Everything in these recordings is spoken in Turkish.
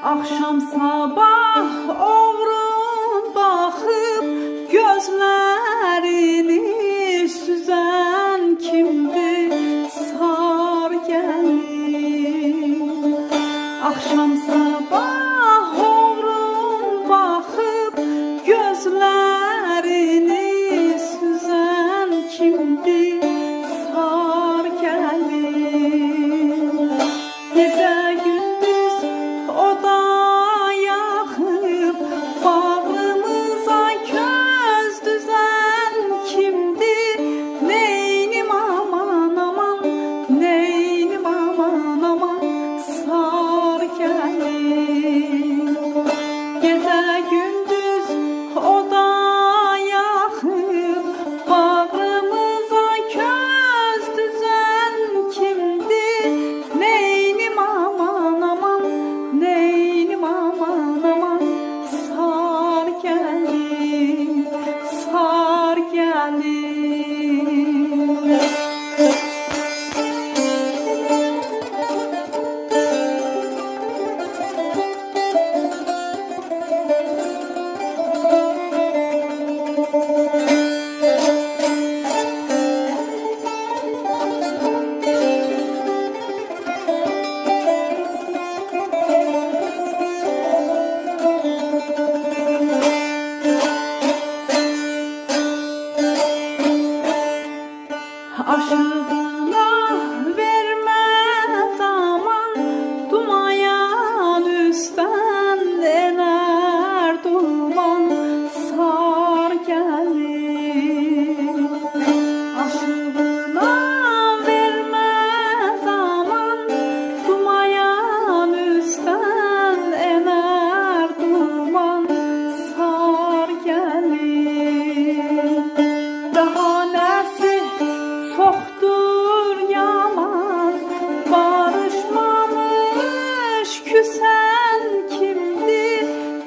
Akşam sabah oğrun bakıp gözlerini süzen kimdi? Sar gelin. Akşam sabah oğrun bakıp gözlerini süzen kimdi? Sar gelin. Gece gündüz oda yakıp bağrımıza köz düzen kimdi? Neynim aman aman, neynim aman aman, sar gelin. Gece gündüz oda yakıp bağrımıza köz düzen kimdi? Neynim aman aman, neynim aman aman, sar gelin, sar gelin. Aşığına vermez aman, dumayan üstten ener duman, sar gelin. Aşığına vermez aman, dumayan üstten ener duman, sar gelin. Daha nesi çoktur yaman, barışmamış küsen kimdi?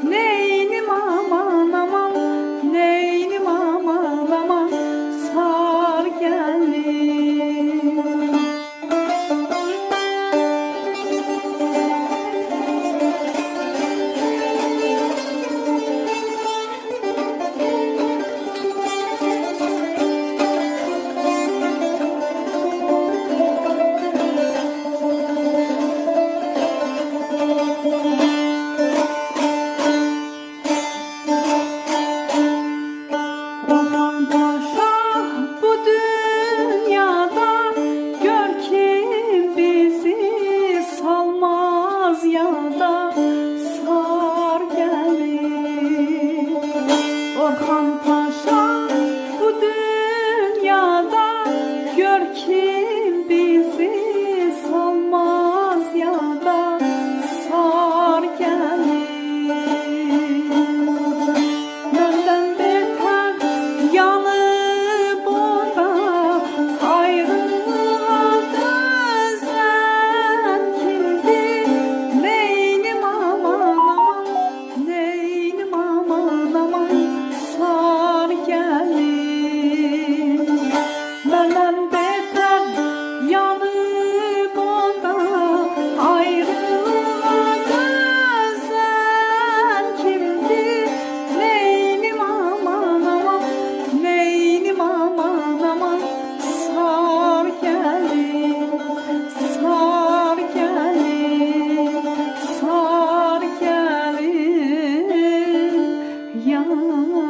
Neynim aman aman, neynim aman aman, sar gelin. Orhan Paşa bu dünyada, gör kim bizi salmaz yada, sar gelin. Orhan Paşa bu dünyada, gör kim bizi salmaz yada, sar gelin. Benden beter yanıp orada, ayrılığa gözlen kimdi? Neynim aman aman, neynim aman aman, sar gelin. Benden beter yanıp orada, ayrılığa gözlen kimdi? Neynim aman aman, neynim aman aman, sar gelin, sar gelin, sar gelin yanıma.